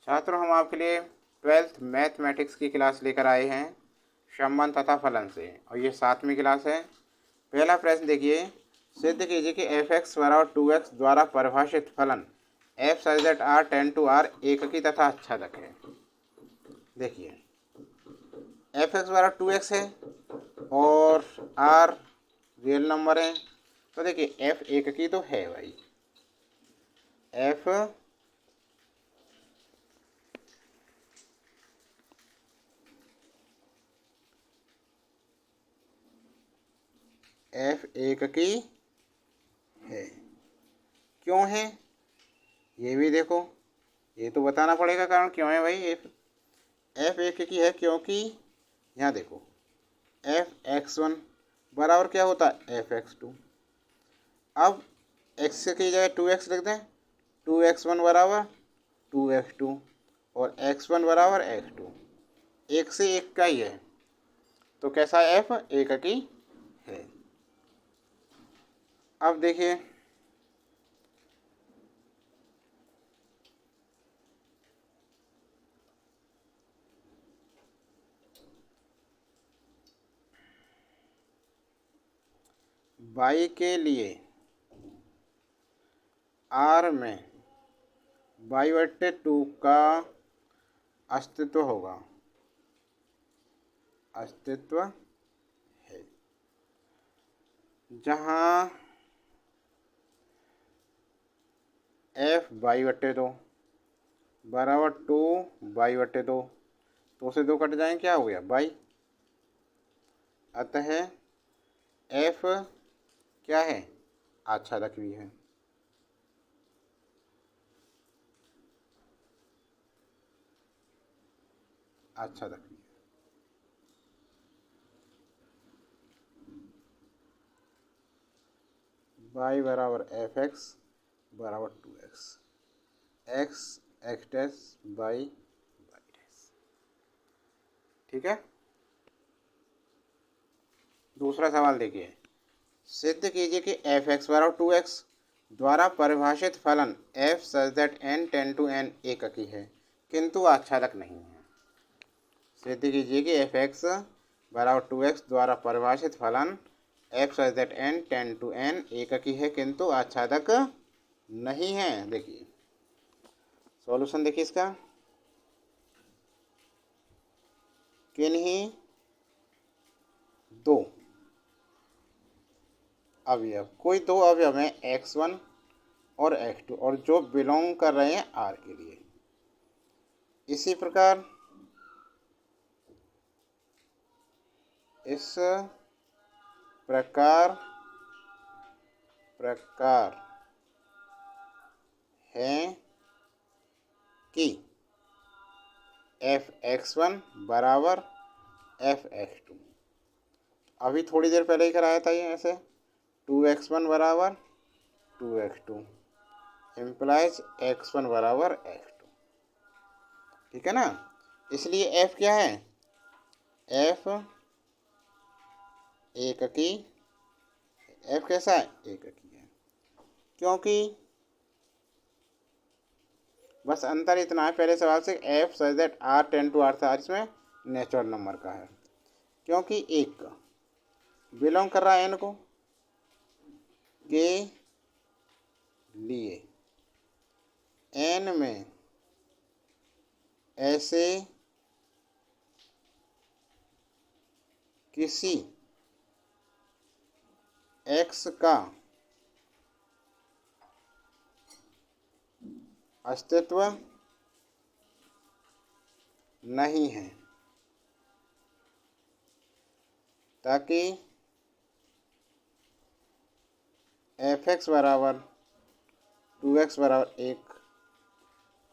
छात्रों, हम आपके लिए 12th मैथमेटिक्स की क्लास लेकर आए हैं संबंध तथा फलन से, और ये 7वीं क्लास है। पहला प्रश्न देखिए, सिद्ध कीजिए कि f(x) बराबर 2x द्वारा परिभाषित फलन f such that r tend to r एककी तथा आच्छादक है। देखिए, f(x) बराबर 2x है और r रियल नंबर है, तो देखिए f एककी तो है भाई। f एककी है। क्यों है ये भी देखो, ये तो बताना पड़ेगा कारण क्यों है भाई। f एककी है क्योंकि यहाँ देखो f(x1) बराबर क्या होता है f(x2). अब x की जगह 2x लिख दें, 2x1 बराबर 2x2 और x1 बराबर x2, एक से एक का ही है, तो कैसा है f एककी है। अब देखिए, y के लिए r में y/2 का अस्तित्व होगा, अस्तित्व है, जहाँ f y/2 बराबर 2y/2, तो से 2 कट जाएं, क्या हो गया y। अतः f क्या है, आच्छादक भी है। आच्छादक भी है। y बराबर f(x) बराबर 2x, x x dash y y dash. ठीक है। दूसरा सवाल देखिए, सिद्ध कीजिए कि f(x) बराबर 2x द्वारा परिभाषित फलन f such that n tend to n एककी है किंतु आच्छादक नहीं है। सिद्ध कीजिए कि f(x) बराबर 2x द्वारा परिभाषित फलन f such that n tend to n एककी है किंतु आच्छादक नहीं है। देखिए सॉल्यूशन देखिए इसका, किन्हीं दो अवयव, कोई दो अवयव हैं x1 और x2 और जो बिलोंग कर रहे हैं r के लिए। इसी प्रकार इस प्रकार है कि f(x1) बराबर f(x2). अभी थोड़ी देर पहले ही कराया था ये ऐसे, 2x1 बराबर 2x2 इम्प्लाइज x1 बराबर x2। ठीक है ना। इसलिए f क्या है, f एककी, f कैसा है, एककी है। क्योंकि बस अंतर इतना है पहले सवाल से, f such that r tend to r था, इसमें नेचुरल नंबर का है, क्योंकि एक बिलोंग कर रहा है n को के लिए। n में ऐसे किसी x का अस्तित्व नहीं है, ताकि f(x) बराबर 2x बराबर 1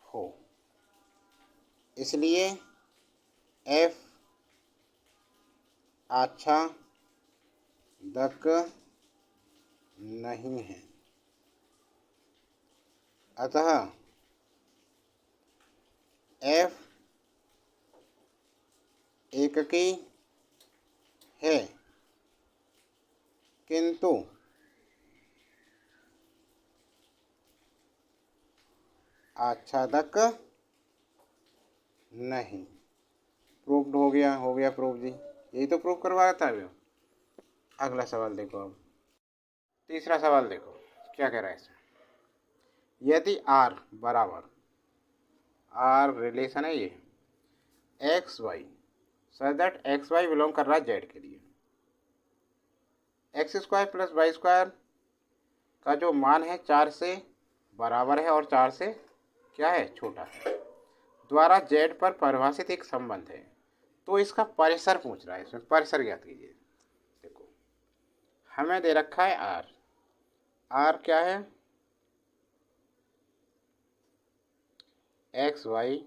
हो। इसलिए f आच्छादक नहीं है। अतः f एककी है किंतु आच्छादक नहीं। प्रूफ हो गया प्रूफ जी, यही तो प्रूफ करवाया था अभी। अगला सवाल देखो अब, तीसरा सवाल देखो क्या कह रहा है इसमें। यदि आर बराबर, आर रिलेशन है ये X Y, so that X Y belong कर रहा है जेड के लिए। X square plus Y square का जो मान है 4 से बराबर है और 4 से क्या है, छोटा है, द्वारा जेड पर परिभाषित एक संबंध है। तो इसका परिसर पूछ रहा है, इसमें परिसर ज्ञात कीजिए। देखो हमें दे रखा है आर, आर क्या है, X Y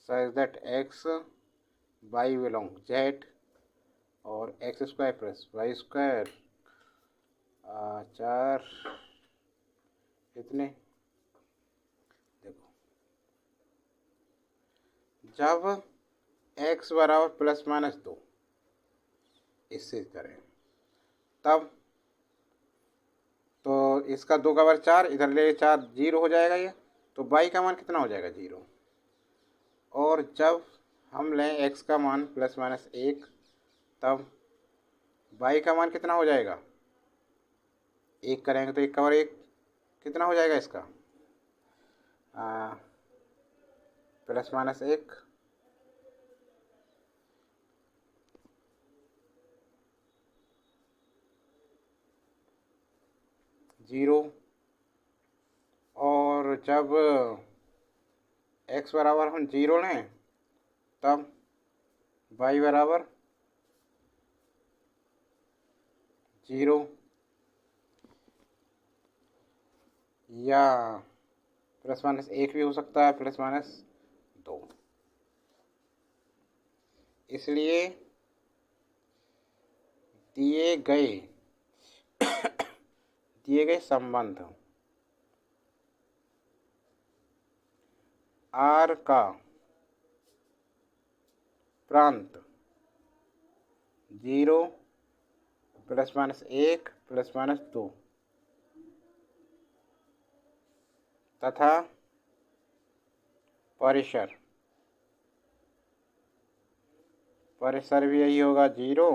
such that X Y belong Z, और X square plus Y square 4 इतने। देखो जब x बराबर प्लस माइनस 2 इससे करें तब तो इसका 2 का वर्ग 4, इधर ले 4 जीरो हो जाएगा ये, तो y का मान कितना हो जाएगा, 0। और जब हम लें x का मान प्लस माइनस 1 तब y का मान कितना हो जाएगा, 1 करेंगे तो 1 का वर्ग 1 कितना हो जाएगा इसका, प्लस माइनस 1, जीरो। और जब x बराबर हम 0 लें तब y बराबर 0, या प्लस माइनस 1 भी हो सकता है, प्लस माइनस 2। इसलिए दिए गए संबंध आर का प्रांत 0 प्लस माइनस 1 प्लस माइनस 2 तथा परिसर भी यही होगा, 0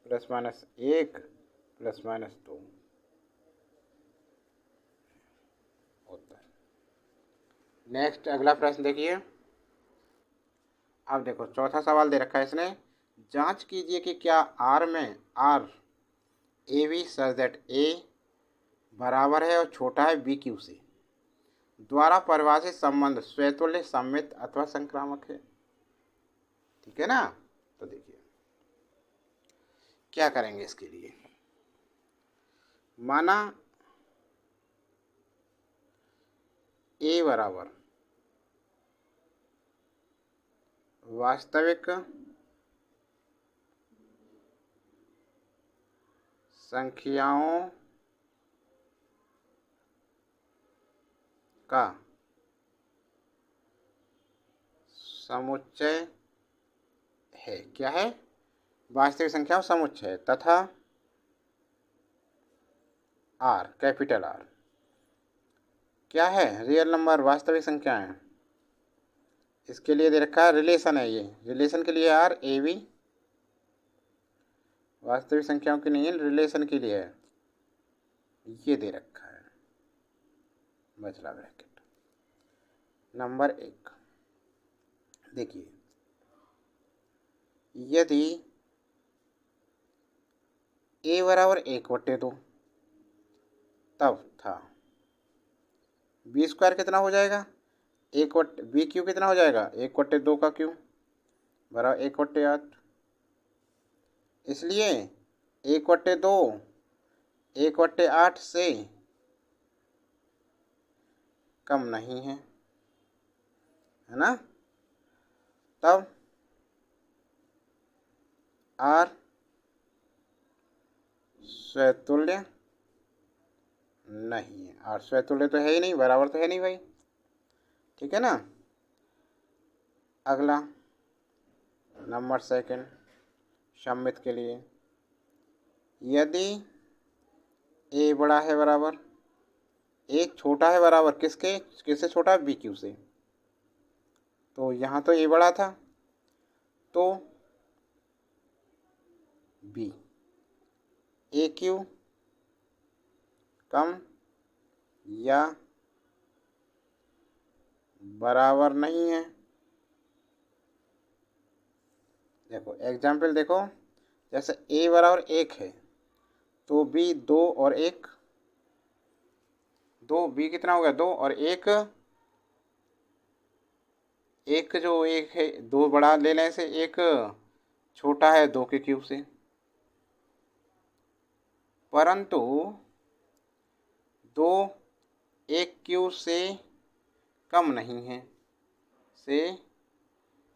प्लस माइनस 1 प्लस माइनस 2 होता है। नेक्स्ट अगला प्रश्न देखिए। अब देखो चौथा सवाल दे रखा है इसने, जांच कीजिए कि क्या आर में R A B such that A बराबर है और छोटा है बी क्यू से द्वारा परिभाषित संबंध स्वतुल्य, सममित अथवा संक्रामक है। ठीक है ना, तो देखिए क्या करेंगे इसके लिए। माना ए बराबर वास्तविक संख्याओं का समुच्चय है, क्या है, वास्तविक संख्याओं समुच्चय तथा आर कैपिटल आर क्या है, रियल नंबर वास्तविक संख्याएं। इसके लिए दे रखा है रिलेशन है, ये रिलेशन के लिए आर ए बी, वास्तविक संख्याओं के नहीं है, रिलेशन के लिए है, ये दे रखा है बचला ब्रैकेट। नंबर 1 देखिए, यदि a बराबर 1/2 तब था बी स्क्वायर कितना हो जाएगा, बी क्यू कितना हो जाएगा, 1/2 का क्यू बराबर 1/8। इसलिए 1/2 1/8 से कम नहीं है ना, तब आर स्वतुल्य नहीं है, आर स्वतुल्य तो है ही नहीं, बराबर तो है नहीं भाई। ठीक है ना। अगला नंबर 2 सममित के लिए, यदि ए बड़ा है बराबर, ए छोटा है बराबर किसके, किससे छोटा, बी क्यू से, तो यहाँ तो ए बड़ा था, तो बी। ए क्यू कम या बराबर नहीं है। देखो एग्जाम्पल देखो, जैसे ए बराबर 1 है तो बी 2 और 1, 2, बी कितना हो गया 2 और 1, एक जो एक है 2 बड़ा ले लेने से एक छोटा है 2 के क्यूब से, परंतु 2 1 क्यूब से कम नहीं है, से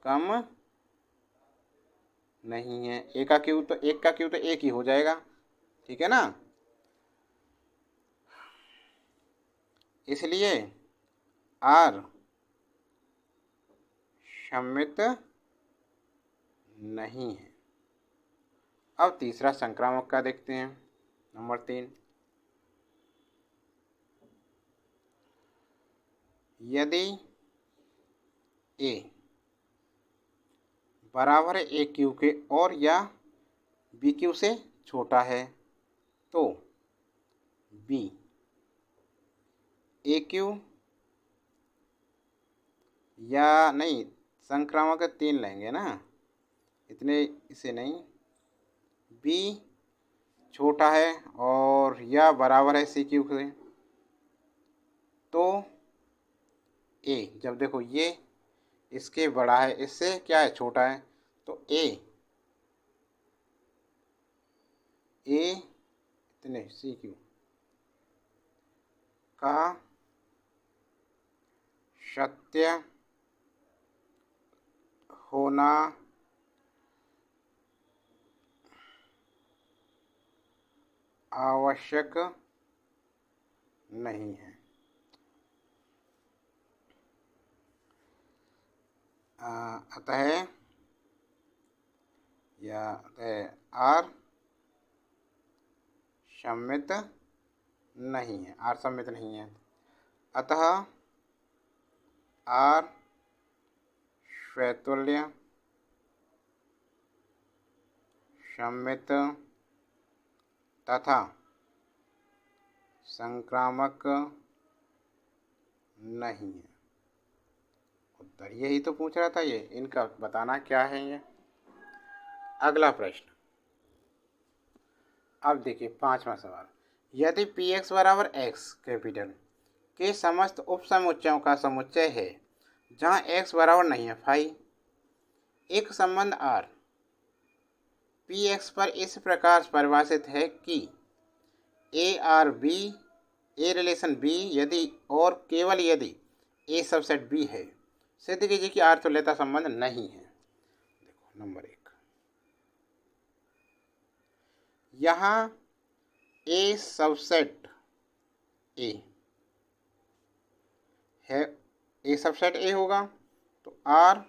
कम नहीं है। एक का क्यूब तो एक ही हो जाएगा, ठीक है ना। इसलिए आर सममित नहीं है। अब तीसरा संक्रामक का देखते हैं, नंबर 3। यदि ए बराबर है ए क्यू के और या बी क्यू से छोटा है तो बी ए क्यू या नहीं, संक्रामक 3 लेंगे ना, इतने इसे नहीं, बी छोटा है और या बराबर है सी क्यू से तो ए, जब देखो ये इसके बड़ा है, इससे क्या है छोटा है, तो ए इतने सी क्यू का सत्य होना आवश्यक नहीं है। अतः आर सममित नहीं है, आर सममित नहीं है। अतः आर स्वतुल्य सममित तथा संक्रामक नहीं है। उत्तर यही तो पूछ रहा था, ये इनका बताना क्या है ये। अगला प्रश्न, अब देखिए 5वां सवाल। यदि पी एक्स बराबर एक्स कैपिटल के समस्त उपसमुच्चयों का समुच्चय है जहाँ एक्स बराबर नहीं है फाई, एक संबंध आर पी एक्स पर इस प्रकार परिभाषित है कि A R B, A relation B यदि और केवल यदि ए सबसेट बी है, सिद्ध कीजिए कि आर तुल्यता संबंध नहीं है। देखो नंबर 1, यहाँ ए सबसेट ए है, ए सबसेट ए होगा तो आर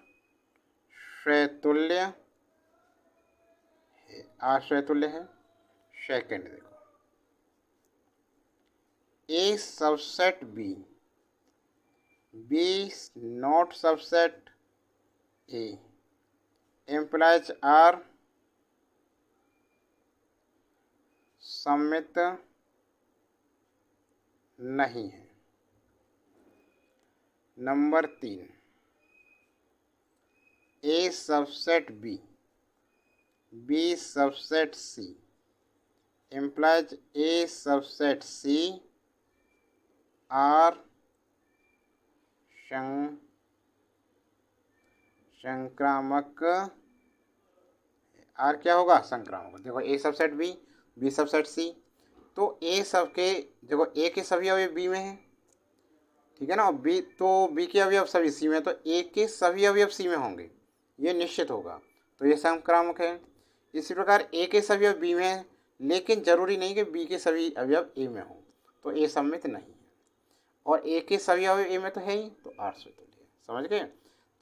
स्वतुल्य है, आर स्वतुल्य है। सेकंड देखो, A subset B, B not subset A implies R सममित नहीं है। Number 3, A subset B, B subset C implies A subset C R संक्रामक, आर क्या होगा संक्रामक। देखो A subset B, B subset C, तो ए सब के देखो ए के सभी अवयव बी में हैं, ठीक है ना, और बी तो बी के अवयव सभी सी में, तो ए के सभी अवयव सी में होंगे, ये निश्चित होगा, तो ये संक्रामक है। इसी प्रकार ए के सभी अवयव बी में हैं, लेकिन जरूरी नहीं कि बी के सभी अवयव ए में हो, तो ए सममित नहीं है। और ए के सभी अवयव ए में तो है ही, तो आर स्वतुल्य है। समझ गए।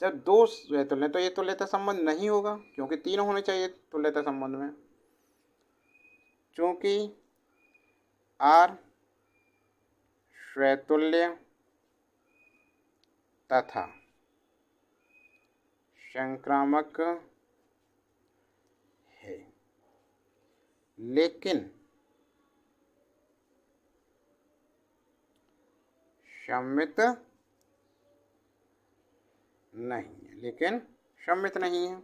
जब 2 स्वतुल्य तो ये तुल्यता संबंध नहीं होगा, क्योंकि 3 होने चाहिए तुल्यता संबंध में। चूंकि आर स्वतुल्य तथा संक्रामक है, लेकिन सम्मित नहीं है। लेकिन सम्मित नहीं है।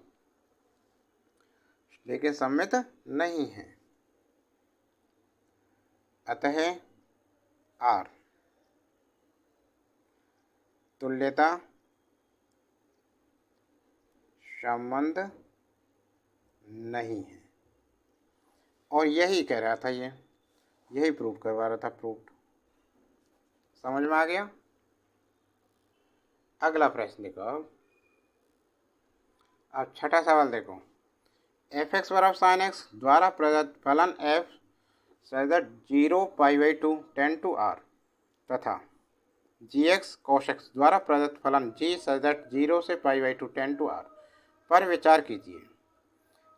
लेकिन सम्मित नहीं है। अतः आर तुल्यता संबंध नहीं है। और यही कह रहा था, यही प्रूव करवा रहा था। प्रूफ समझ में आ गया। अगला प्रश्न देखो। अब छठा सवाल देखो। एफ एक्स बराबर साइन एक्स द्वारा प्रदत्त फलन एफ सदैव 0π/2 टेन टू आर तथा जी एक्स कॉस एक्स द्वारा प्रदत्त फलन जी सदैव 0 से π/2 टेन टू आर पर विचार कीजिए।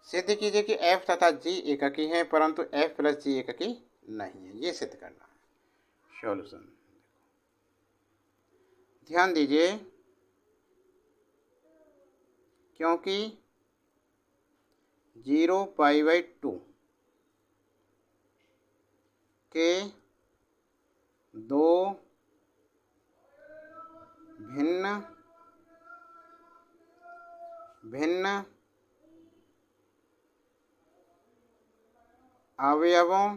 सिद्ध कीजिए कि एफ तथा जी एककी हैं, परंतु एफ प्लस जी एककी नहीं है। ये सिद्ध करना है। सॉल्यूशन ध्यान दीजिए, क्योंकि 0π/2 के दो भिन्न अवयवों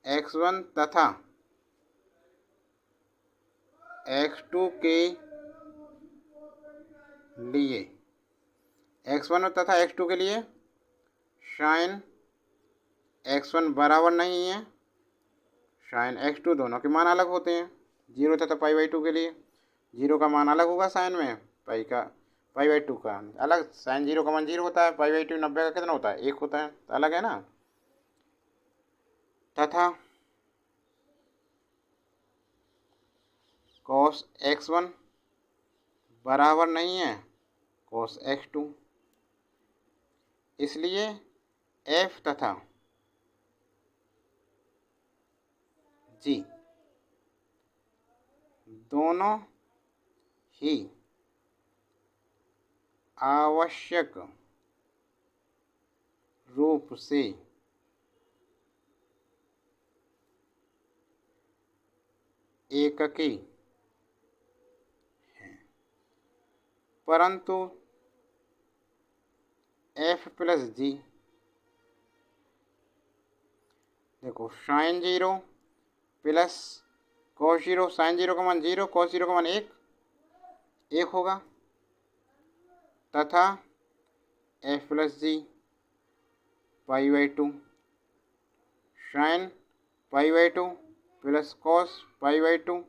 x1 तथा x2 के लिए x1 तथा x2 के लिए साइन x1 बराबर नहीं है साइन x2। दोनों के मान अलग होते हैं। 0 तथा π/2 के लिए 0 का मान अलग होगा साइन में, π/2 का अलग। साइन 0 का मान 0 होता है, π/2 90 का कितना होता है 1 होता है, तो अलग है ना। तथा cos x1 बराबर नहीं है cos x2। इसलिए f तथा g दोनों ही आवश्यक रूप से एककी है, परंतु f प्लस जी, देखो साइन 0 प्लस कॉस 0, साइन 0 का मान 0, कॉस 0 का मान 1 होगा, तथा f प्लस जी π/2 साइन π/2 प्लस कॉस π/2,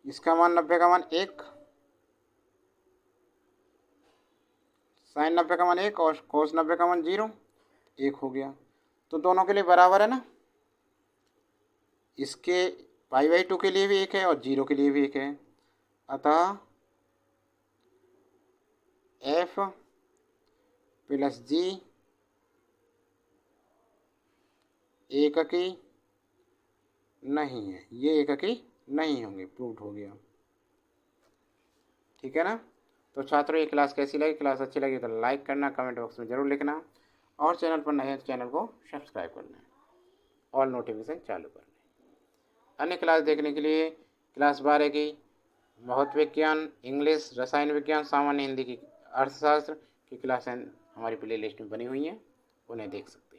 इसका मान 90 का मान 1, साइन 90 का मान 1 और कॉस 90 का मान 0, 1 हो गया। तो दोनों के लिए बराबर है ना। इसके π/2 के लिए भी 1 है और 0 के लिए भी 1 है। अतः f प्लस जी एककी नहीं है। ये एककी नहीं होंगे। प्रूव हो गया। ठीक है ना। तो छात्रों, ये क्लास कैसी लगी? क्लास अच्छी लगी तो लाइक करना, कमेंट बॉक्स में ज़रूर लिखना, और चैनल पर नए हैं तो चैनल को सब्सक्राइब करना, ऑल नोटिफिकेशन चालू करना। अन्य क्लास देखने के लिए क्लास 12 की भौतिक विज्ञान, इंग्लिश, रसायन विज्ञान, सामान्य हिंदी की, अर्थशास्त्र की क्लासें हमारी प्ले लिस्ट में बनी हुई हैं, उन्हें देख सकते हैं।